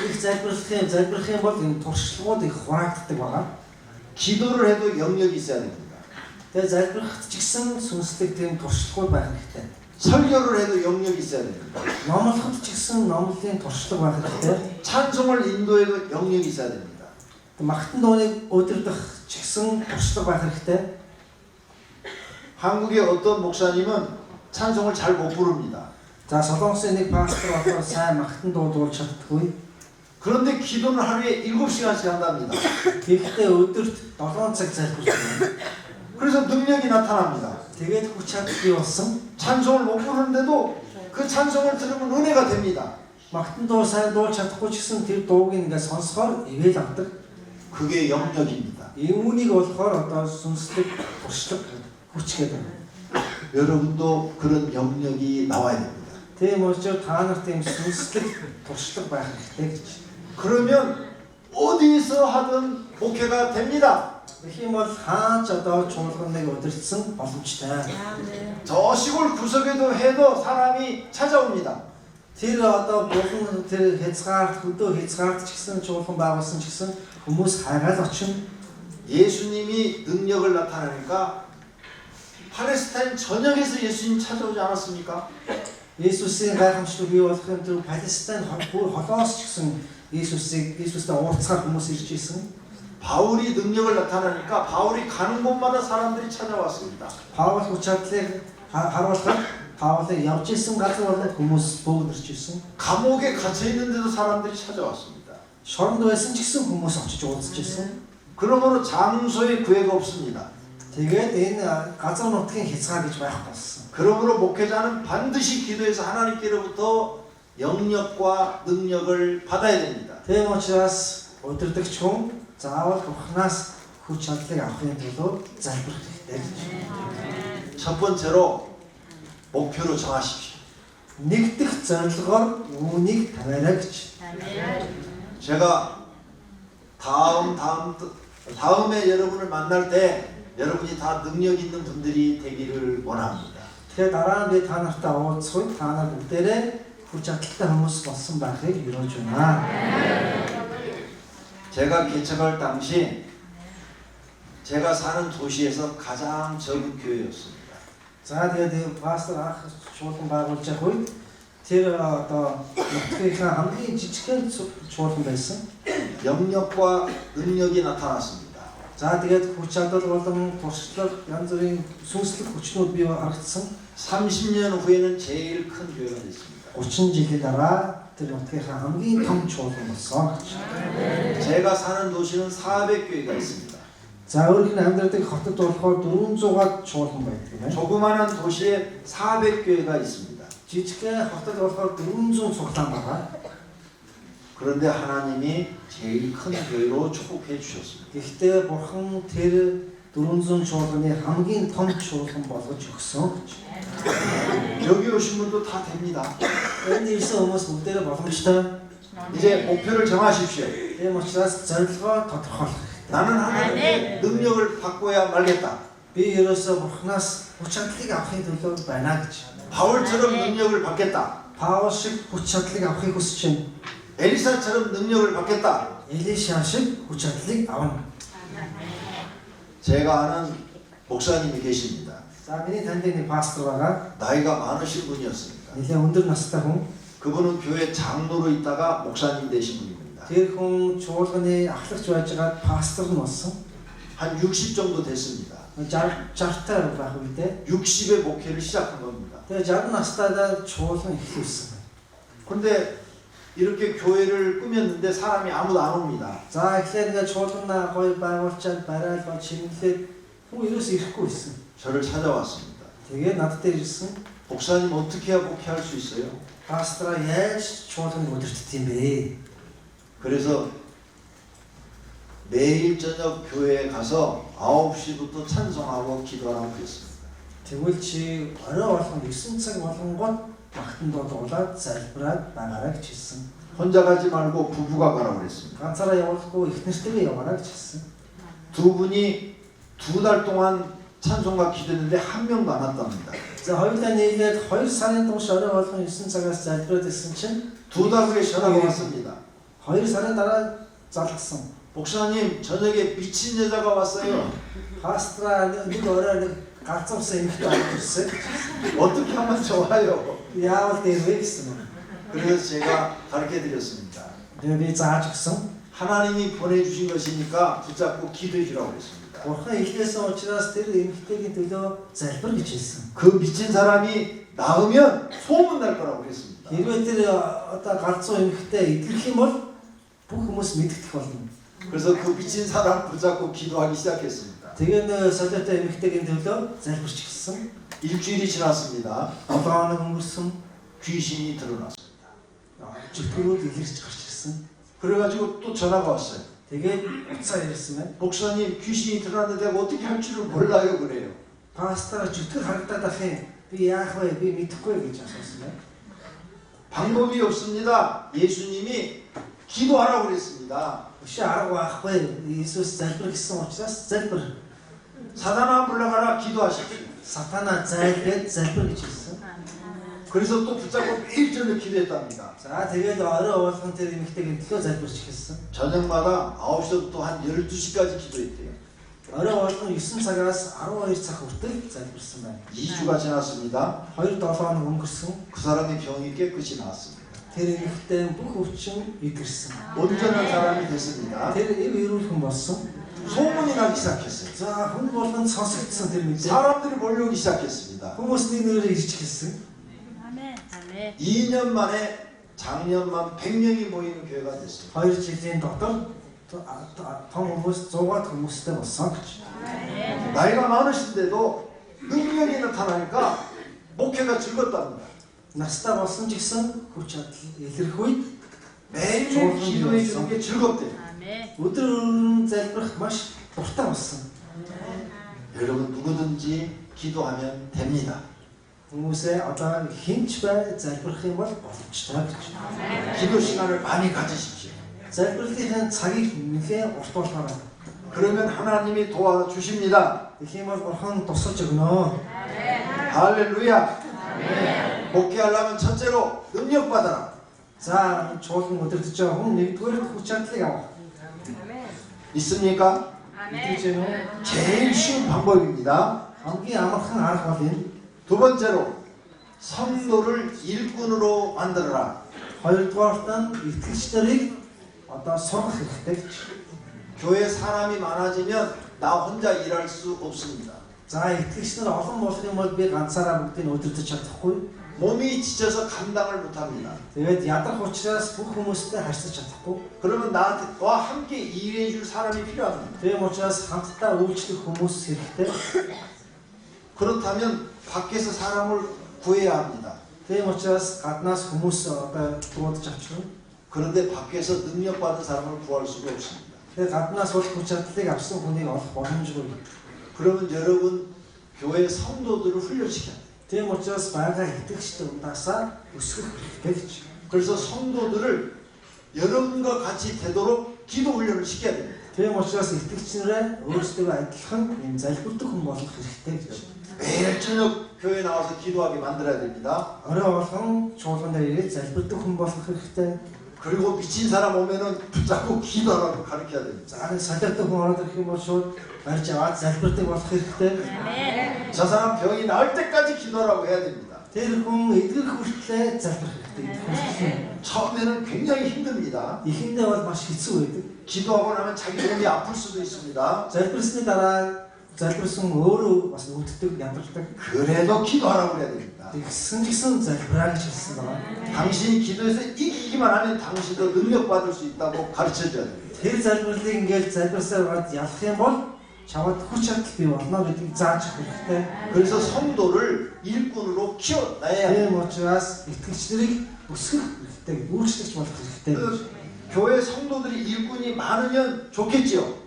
их залбирх юм бол энэ туршлагууд их хураагддаг байгаа. 기도를 해도 영역이 있어야 됩니다. Тэгээ залбирхад ч гэсэн сүнслэг тийм туршлагууд байх хэрэгтэй. 설교를 해도 영역이 있어야 됩니다. Номлоход ч гэсэн номлын туршлага байх хэрэгтэй. 찬송을 인도해도 영역이 있어야 됩니다. Магтан дууныг өдөрдох ч гэсэн туршлага байх хэрэгтэй. 한국의 어떤 목사님은 찬송을 잘 못 부릅니다. За Солонгосын нэг пастор болохоор сайн магтан дуу дуулж чаддаггүй. 그런데 기도는 하루에 7시간씩 한답니다. Тэгэхдээ өдөрт 7 цаг залбирч байна. 그래서 능력이 나타납니다. Тэгээд хүч чадал бий болсон. 찬송을 못 부르는데도 그 찬송을 들으면 은혜가 됩니다. Магтан дуу сайн дуулж чадахгүй ч гэсэн тэр дууг ингээ сонсохоор ивэл авдаг. 그게 영역입니다. Үүнийг болохоор одоо сүнслэг туршлага хүч гэдэг. 여러분도 그런 영역이 나와야 됩니다. Тийм учраас та нарт ийм сүнслэг туршлага байх хэрэгтэй гэж. 그러면 어디서 하든 목회가 됩니다. Тэгэх юм бол хаач одоо чуулганыг удирдсан боломжтой. 저 시골 구석에도 해도 사람이 찾아옵니다. Тэр одоо бурхан тэр хязгаарт хөдөө хязгаарт ч гэсэн чуулган байгуулсан ч гэсэн хүмүүс хайгаал очино. 예수님이 능력을 나타내니까 팔레스타인 전역에서 예수님 찾아오지 않았습니까? Есүсийн гайхамшиг бий болох юм тэр Палестин бүр холоос ч гэсэн Есүстэй уулзахаар хүмүүс ирж исэн. 바울이 능력을 나타내니까 바울이 가는 곳마다 사람들이 찾아왔습니다. Паул хүч чадлыг харуулахад Паулыг явж исэн газар болоод хүмүүс бүгд ирж исэн. 감옥에 갇혀 있는데도 사람들이 찾아왔습니다. Шоронд байсан ч гэсэн хүмүүс очиж уулзж исэн. 그러므로 장소에 구애가 없습니다. Тэгээд энэ газар нутгийн хязгаар гэж байх болсон. 그러므로 목회자는 반드시 기도해서 하나님께로부터 영역과 능력을 받아야 됩니다. Тийм учраас удирдагч хүн заавал Бурханаас хүч чадлыг авахын тулд залбирах хэрэгтэй. 첫 번째로 목표로 정하십시오. Нэгдэх зорилгоор үүнийг тавиарай гэж. 제가 다음에 여러분을 만날 때 여러분이 다 능력 있는 분들이 되기를 원합니다. Тэгэхээр дараа нь би та нартай уулзах та нар бүгдээрээ хүч чадалтай хүмүүс болсон байхыг юрож байна. 제가 개척할 당시 제가 사는 도시에서 가장 적은 교회였습니다. За тэгээд пастор ах чуулган байгуулж явах үед тэр одоо нутгийн хамгийн жижигхэн чуулган байсан. 영역과 능력이 나타났습니다. За тэгээд хүч чадал болон туршлага янз бүрийн сүнслэг хүчнүүд бий харагдсан. 30년 후에는 제일 큰 교회가 됐습니다. 30 жилийн дараа тэр нутгийн хамгийн том чуулган болсон. 제가 사는 도시는 400교회가 있습니다. За өөрийнх нь амьдралыг хотод болохоор 400-аад чуулган байдаг. 조그마한 도시에 400교회가 있습니다. жижигхэн хотод болохоор 400 цуглаан байгаа. 그런데 하나님이 제일 큰 교회로 축복해 주셨습니다. Гэхдээ бурхан тэр 400 чуулганы хамгийн том чуулган болгож өгсөн. 여기 오신 분도 다 됩니다. Энд ирсэн хүмүүс бүгдээрээ боломжтой. 이제 목표를 정하십시오. Тийм учраас зорилгоо тодорхойлох. 나는 하나님의 능력을 바꿔야 말겠다. Би ерөөсөө бурханаас хүч чадлыг авахын төлөө байна гэж. 바울처럼 능력을 받겠다. Паул шиг хүч чадлыг авахыг хүсэж байна. 엘리사처럼 능력을 받겠다. Элиша шиг хүч чадлыг авна. 제가 아는 목사님이 계십니다. За миний танд нэг пастор байгаа. 나이가 많으신 분이었습니다. Нэлээд өндөр настай хүн. 그분은 교회 장로로 있다가 목사님 되신 분입니다. Тэр хүн чуулганы ахлагч байжгаад пастор нь болсон. 한 60 정도 됐습니다. 60-тай байх үедээ 60에 목회를 시작한 겁니다. тэгээ 60 настайдаа чуулган эхлүүлсэн. 그런데 이렇게 교회를 꾸몄는데 사람이 아무도 안 옵니다. За эхлээд ингээд чуулганаа гоё байгуулчаад барайлгал чимглээд хүн ерөөс ирэхгүй байсан. 저를 찾아왔습니다. Тэгээ надад ирсэн. 목사님 어떻게 해야 목회할 수 있어요? Пастора яаж чуулганд удирдах юм бэ? 그래서 매일 저녁 교회에 가서 9시부터 찬송하고 기도하라고 그랬습니다. Тэгвэл чи орой болгон 9 цаг болгонгод багтанд дуулаад залбираад байгаарай гэж хэлсэн. 혼자 가지 말고 부부가 가라고 그랬습니다. Ганцаараа явуулахгүй их нэртэйгээ яваарай гэж хэлсэн. 두 분이 2달 동안 찬송과 기도했는데 한 명도 안 왔답니다. За хоёулаа нийлээд 2 сарын турш орой болгон 9 цагаас залбираад ирсэн чинь 2달 후에 전화가 왔습니다. 2 сарын дараа залгсан. 목사님 저녁에 미친 여자가 왔어요. Пастора нэг орой нэг галзуурсан эмэгтэй орчихсон. 어떻게 하면 좋아요? Яавал дээр вэ гэсэн юм. 그래서 제가 가르쳐 드렸습니다. Тэгээ би зааж өгсөн. 하나님이 보내주신 것이니까 붙잡고 기도해 주라고 그랬습니다. Бурхан илгээсэн учраас тэр эмэгтэйгийн төлөө залбир гэж хэлсэн. 그 미친 사람이 나으면 소문 날 거라고 그랬습니다. Хэрвээ тэр одоо галзуу эмэгтэй идэх юм бол бүх хүмүүс мэдэх болно. 그래서 그 미친 사람 붙잡고 기도하기 시작했습니다. Тэгээ нөө солиотой эмэгтэйгийн төлөө залбирч гисэн. 일주일이 지났습니다. 7 хоног өнгөрсөн. 귀신이 드러났습니다. Зүтгэрүүд илэрч гарч ирсэн. 그래가지고 또 전화가 왔어요. Тэгээд уцаа ирсэн байна. 목사님 귀신이 드러났는데 내가 어떻게 할 줄을 몰라요 그래요. Пастор зүтгэр харагдаад ах юм. Би яах вэ? Би мэдэхгүй гэж асуусан байна. 방법이 없습니다. 예수님이 기도하라고 그랬습니다. Өшөө арга байхгүй. Иесус залбир гэсэн учраас залбир. 사단아 물러가라 기도하십시오. Сатана зайлгээд залбир гэж хэлсэн. 그래서 또 붙잡고 매일 저녁 기도했답니다. За тэгээд орой уулган тэр эмэгтэйг төлөө залбирч эхэлсэн. 저녁마다 9시부터 한 12시까지 기도했대요. Орой уулган 9 цагаас 12 цаг хүртэл залбирсан байна. 2주가 지났습니다. 2-7 хоног өнгөрсөн. 그 사람의 병이 깨끗이 나았습니다. Тэр эмэгтэй бүх өвчин идэрсэн. 온전한 사람이 됐습니다. Тэр эв эрүүлхэн болсон. 소문이 나기 시작했어요. За хүн болгонд сонсогдсон тэр мэдээ. 사람들이 몰려오기 시작했습니다. Хүмүүсний нэрээр ирж эхэлсэн. 아멘. 아멘. 2년 만에 작년만 100명이 모이는 교회가 됐어요. 2 жилийн дотор том хүмүүс 100-аад хүмүүстэй болсон гэж. 나이가 많으신데도 능력이 나타나니까 목회가 즐겁답니다. Настай болсон ч гэсэн хүч чадал илэрх үед 매일 기도해 주는 게 즐겁대요. 아멘. өдөр залбирах маш дуртай болсон. 여러분 누구든지 기도하면 됩니다. Хүмүүсээ одоо хинч бай залбирах юм бол боломжтой гэж. 기도 시간을 많이 가지십시오. Залбирлын цагийг нэлээд урт болгоорой. 그러면 하나님이 도와주십니다. Тэгэх юм бол Бурхан тусалж өгнө. 할렐루야. 목회하려면 첫째로 능력 받아라. За чуулган өдөртөж байгаа хүн нэгдүгээр хүч чадлыг авах. 있습니까? Мэдээж юм уу? 제일 쉬운 방법입니다. хамгийн амархан арга бол энэ. 두 번째로 성도를 일꾼으로 만들어라. Хоёрдугаарт нь итгэгчдэрийг одоо сургах хэрэгтэй гэж. 교회 사람이 많아지면 나 혼자 일할 수 없습니다. За итгэгчдэр олон болох юм бол би ганцаараа бүгдийг өдөртөж чадахгүй. 몸이 지쳐서 감당을 못합니다. Тэгээд ядрах учраас бүх хүмүүстэй харьцаж чадахгүй. 그러면 나와 함께 일해 줄 사람이 필요합니다. Тийм учраас хамтдаа үйлчлэх хүмүүс хэрэгтэй. 그렇다면 밖에서 사람을 구해야 합니다. Тийм учраас гаднаас хүмүүс одоо дуудаж авчирна. 그런데 밖에서 능력 받은 사람을 구할 수가 없습니다. Тэгээд гаднаас бол хүч чадлыг авсан хүнийг олох боломжгүй. 그러면 여러분 교회 성도들을 훈련시켜야 돼요. Тийм учраас байгаа итгэгчд ундаасаа өсгөх хэрэгтэй гэж. 그래서 성도들을 여러분과 같이 되도록 기도 훈련을 시켜야 됩니다. Тийм учраас итгэгчнэрээ өөрсдөө адилхан энэ залбирдаг хүн болох хэрэгтэй гэж. 매일 저녁 교회 나와서 기도하게 만들어야 됩니다. Орой болгон чуулганд ирээд залбирдаг хүн болох хэрэгтэй. 그리고 미친 사람 오면은 붙잡고 기도하라고 가르쳐야 됩니다. За салиатай хүн ороод ирэх юм бол шууд барьж аваад залбирдаг болох хэрэгтэй. 아멘. 저 사람 병이 나을 때까지 기도하라고 해야 됩니다. Тэр хүн эдгэх хүртлээр залбирх хэрэгтэй. 처음에는 굉장히 힘듭니다. Ихэндээ бол маш хэцүү байдаг. 기도하고 나면 자기 몸이 아플 수도 있습니다. Залбирсны дараа залбирсан өөрөө бас өвддөг, яндардаг. 그래도 기도하라고 해야 됩니다. Тэгсэн ч гэсэн залбираа гэж хэлсэн байна. 당신이 기도해서 이기기만 하면 당신도 능력 받을 수 있다고 가르쳐줘야 됩니다. Тэр залбирлыг ингээд залбирсаар гад ялах юм бол чамд хүч чадал бий болно гэдгийг зааж өгөх хэрэгтэй. 그래서 성도를 일꾼으로 키워놔야 합니다. Тийм учраас итгэгчдэрийг өсгөх хэрэгтэй, үйлчлэгч болох хэрэгтэй. 교회 성도들이 일꾼이 많으면 좋겠지요.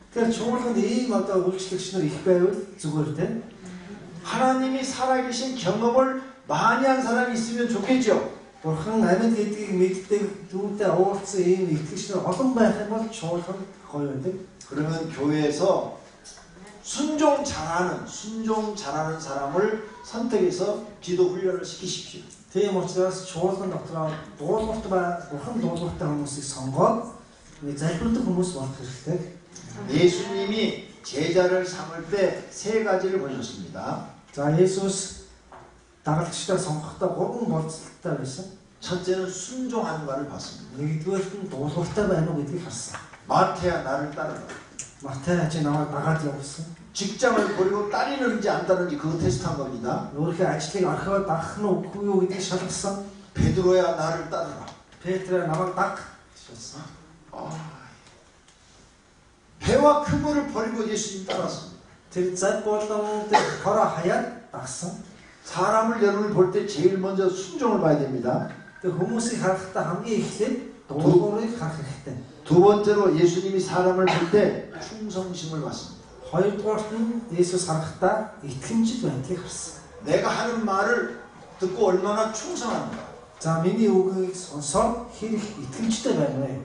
Тэгэхээр чуулганд ийм одоо үйлчлэгчнэр их байвал зүгээр тийм. 하나님이 살아계신 경험을 많이 한 사람이 있으면 좋겠죠. Бурхан амьд гэдгийг мэддэг, түүнтэй уулзсан ийм итгэгчнэр олон байх юм бол чуулганд гоё байдаг. 그러면 교회에서 순종 잘하는 사람을 선택해서 기도 훈련을 시키십시오. Тийм учраас чуулган дотроо дуулууртай бурхан дуулууртай хүмүүсийг сонгоод залбирдаг хүмүүс болох хэрэгтэй. 예수님이 제자를 삼을 때 세 가지를 보셨습니다. За Есүс дагалдагчдаа сонгохдоо 3 болцолтой байсан. 첫째는 순종하는 것을 봤습니다. Нэгдүгээрт нь дуулууртай байна уу гэдгийг харсан. 마태야 나를 따르라. Матай чи намайг дагаад явуулсан. 직장을 버리고 따르는지 안 따르는지 그거 테스트한 겁니다. Өөрийнхөө ажлыг орхиод дагах нь үгүй юу гэдгийг шалгасан. 베드로야 나를 따르라. Петрэ намайг даг гэж хэлсэн. 배와 그물을 버리고 예수님 따랐습니다. Тэр цаг болон тэр хороо хаяад дагсан. 사람을 여러분이 볼 때 제일 먼저 순종을 봐야 됩니다. Тэр хүмүүсийг харахтаа хамгийн эхлээд дуулуурыг харах хэрэгтэй. 두 번째로 예수님이 사람을 볼 때 충성심을 봤습니다. Хоёрдугаарт нь Есүс харахтаа итгэмжит байдлыг харсан. 내가 하는 말을 듣고 얼마나 충성한가. За миний үгийг сонсоод хэрэг итгэмжтэй байна вэ?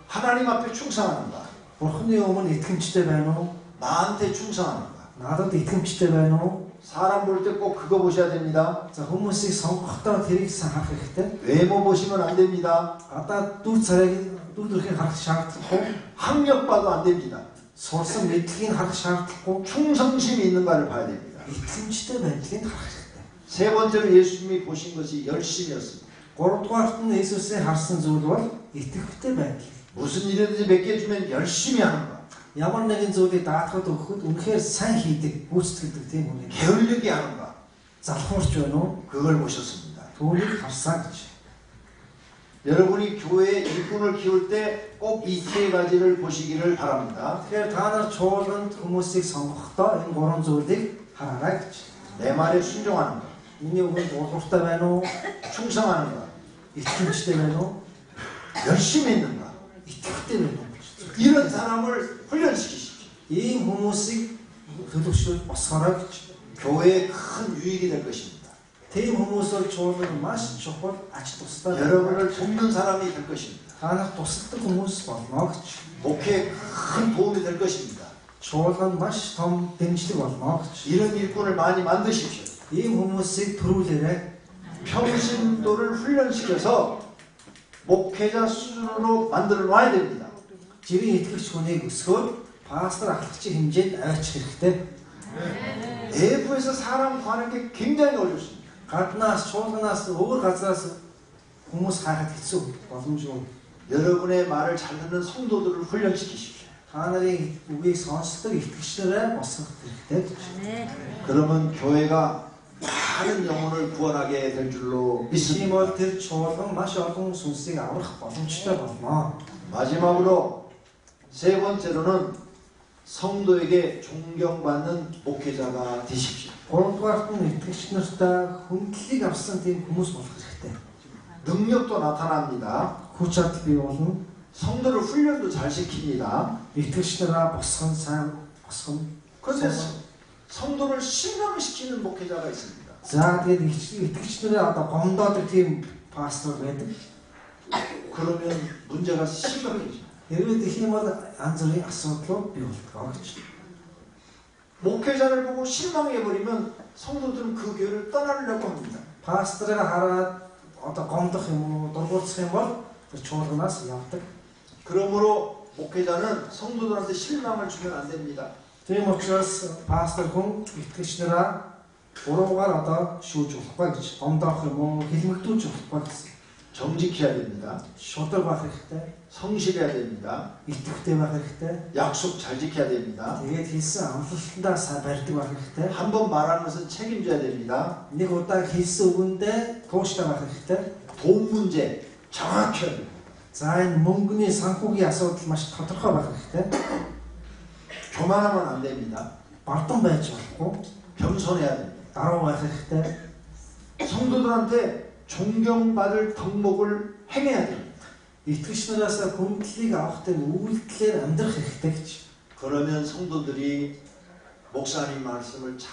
하나님 앞에 충성하는가. Бурхны өмнө итгэмжтэй байна уу? 나한테 충성하는가. Надад итгэмжтэй байна уу? 사람 볼 때 꼭 그거 보셔야 됩니다. За хүмүүсийг сонгохдоо тэрийг харах хэрэгтэй. 외모 보시면 안 됩니다. Одоо дүр царайг дүр төрхийг харах шаардлагагүй. 학력 봐도 안 됩니다. Сурсан мэдлэгийг харах шаардлагагүй. 충성심이 있는가를 봐야 됩니다. Итгэмжтэй байдлыг харах хэрэгтэй. 세 번째로 예수님이 보신 것이 열심이었습니다. Гуравдугаарт нь Иесусыг харсан зүйл бол итгэвтэй байдал. 무슨 일이든지 맡겨주면 열심히 하는 것. Ямар нэгэн зүйлийг даатгад өгөхөд үнэхээр сайн хийдэг, гүйцэтгэдэг тийм хүн. 게을르게 하는 것. Залхуурч байна уу? 그걸 보셨습니다. Түүнийг харсан гэж. 여러분이 교회 일꾼을 키울 때 꼭 이 세 가지를 보시기를 바랍니다. Тэгэхээр та нар чуулганд хүмүүсийг сонгохдоо энэ гурван зүйлийг хараарай гэж. 내 말에 순종하는 것, Миний үгэнд уулууртай байна уу? 충성하는 것, Итгэмжтэй байна уу? 열심히 있는 것. Итгэвтэй байна уу? 이런 사람을 훈련시키십시오. Ийм хүмүүсийг төлөвшөж босгорой гэж. 교회에 큰 유익이 될 것입니다. Тийм хүмүүс бол чуулганд маш чухал ач тустай. 여러분을 돕는 사람이 될 것입니다. Та нар тусалдаг хүмүүс болно гэж. 목회에 큰 도움이 될 것입니다. Чуулганд маш том дэмжлэг болно гэж. 이런 일꾼을 많이 만드십시오. Ийм хүмүүсийг төрүүлээрэй. 평신도를 훈련시켜서 목회자 수준으로 만들어 놔야 됩니다. Жирийн итгэгч хүнийг өсгөөд пастор ахлагчийн хэмжээнд аваачих хэрэгтэй. 내부에서 사람 구하는 게 굉장히 어렵습니다. Гаднаас чуулганаас өөр газраас хүмүүс хайхад хэцүү боломжгүй. 여러분의 말을 잘 듣는 성도들을 훈련시키십시오. Та нарын үгийг сонсдог итгэгчнэрээ босгох хэрэгтэй. 아멘. 그러면 교회가 많은 영혼을 구원하게 될 줄로 Тийм 믿습니다. бол тэр чуулган маш олон сүнсийг аврах боломжтой болно. 마지막으로 세 번째로는 성도에게 존경받는 목회자가 되십시오. Гуравдугаарт нь итгэгч нартай хүндлэлийг авсан тийм хүмүүс болох хэрэгтэй. 능력도 나타납니다. Хүч чадал бий болно. 성도를 훈련도 잘 시킵니다. 이тгэгч нараа босгон сайн босгон. 그런데 성도를 실망시키는 목회자가 있습니다. За тэгээд итгэгч нараа одоо гомдоодаг тийм пастор байдаг. 그러면 문제가 심각해져요. Хэрвээ тэгэх юм бол янз бүрийн асуудал бий болдог гэж. 목회자를 보고 실망해버리면 성도들은 그 교회를 떠나려고 합니다. Пасторыг хараад одоо гомдох юм уу, дургуутсах юм бол тэр чуулганаас явдаг. 그러므로 목회자는 성도들한테 실망을 주면 안 됩니다. Тийм учраас пастор хүн итгэгч нараа буруугаар одоо шүүж болохгүй гэж гомдоох юм уу, хэлмэгдүүлж болохгүй гэсэн. 정직해야 됩니다. Шудраг байх хэрэгтэй, 성실해야 됩니다. итгэвтэй байх хэрэгтэй. 약속 잘 지켜야 됩니다. Тэгээд хэлсэн амлалтандаа сайн барьдаг байх хэрэгтэй. 한 번 말하는 것은 책임져야 됩니다. Нэг удаа хэлсэн үгэндээ тууштай байх хэрэгтэй. 돈 문제 정확해야 됩니다. За энэ мөнгөний санхүүгийн асуудал маш тодорхой байх хэрэгтэй. 교만하면 안 됩니다. Бардам байж болохгүй. 겸손해야 됩니다. Даруй байх хэрэгтэй. 성도들한테 존경받을 덕목을 행해야 됩니다. Итгэгч нараас хүндлэлийг авах дэм үйлдэлээр амьдрах хэрэгтэй гэж. 그러면 성도들이 목사님 말씀을 잘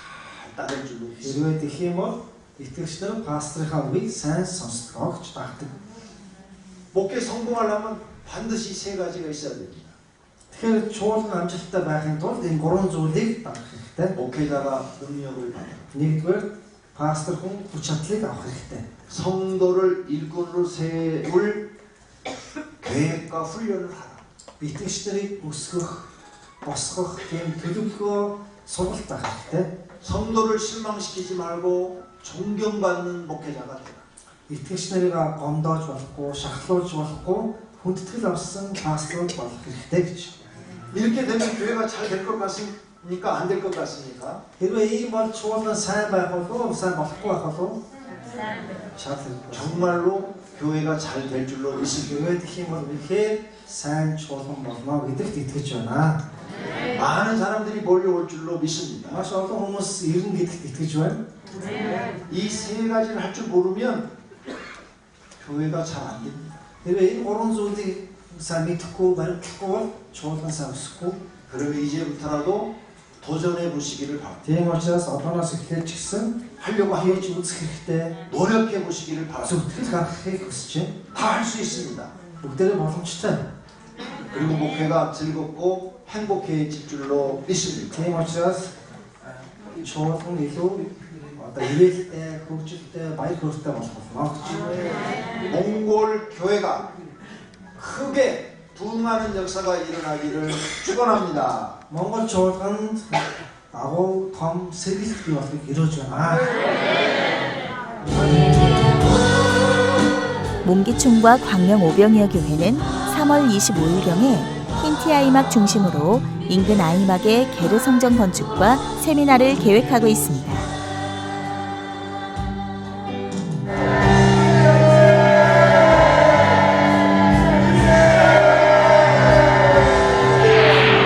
따를 줄로 믿습니다. Хэрвээ тэгэх юм бол итгэгч нар пастрынхаа үгийг сайн сонсдгоо гэж дагдаг. 목회 성공하려면 반드시 세 가지가 있어야 됩니다. Тэгэхээр чуулган амжилттай байхын тулд энэ гурван зүйлийг дагах хэрэгтэй. 목회자가 능력을 받아 Нэгдүгээр пастор хүн хүч чадлыг авах хэрэгтэй. 성도를 일꾼으로 세울 계획과 훈련을 하라. Итгэгч нарыг өсгөх, босгох тийм төлөвлөгөө сургалт байх хэрэгтэй. 성도를 실망시키지 말고 존경받는 목회자가 되라. Итгэгч нарыг гомдоож болохгүй, шахлуулж болохгүй, хүндэтгэл авсан пастор болох хэрэгтэй гэж. 이렇게 되면 교회가 잘 될 것 같습니까? 안 될 것 같습니까? Хэрвээ ийм бол чуулган сайн байх болов уу, сайн болохгүй байх болов уу? Шаардлага. 정말로 교회가 잘 될 줄로 믿습니다. Гэвь гэх юм бол үнэхээр сайн чуулган болно гэдэгт итгэж байна. 많은 사람들이 몰려올 줄로 믿습니다. Маш олон хүмүүс ирнэ гэдэгт итгэж байна. 이 세 가지를 할 줄 모르면 교회가 잘 안 됩니다. Хэрвээ энэ гурван зүйлийг сайн мэдэхгүй, баримтлахгүй бол чуулган сайн өсөхгүй. 그러면 이제부터라도 도전해 보시기를 바랍니다. Тийм учраас одооноос эхлээд ч гэсэн 하려고 하면 хийж үзэх хэрэгтэй. 노력해 보시기를 바랍니다. Зүтгэл гаргахыг хүсэж байна. 다 할 수 있습니다. Бүгдээрээ боломжтой. 그리고 목회가 즐겁고 행복해질 줄로 믿습니다. Тийм учраас 저통에서 어떤 일했을 때, 그칠 때, 많이 그랬을 때 맞았구나. 몽골 교회가 크게 부흥하는 역사가 일어나기를 축원합니다. 몽골 저통 하고 다음 세기스기 와서 이루어지나. 몽기충과 광명 오병이어 교회는 3월 25일경에 흰티 아이막 중심으로 인근 아이막의 게르 성전 건축과 세미나를 계획하고 있습니다.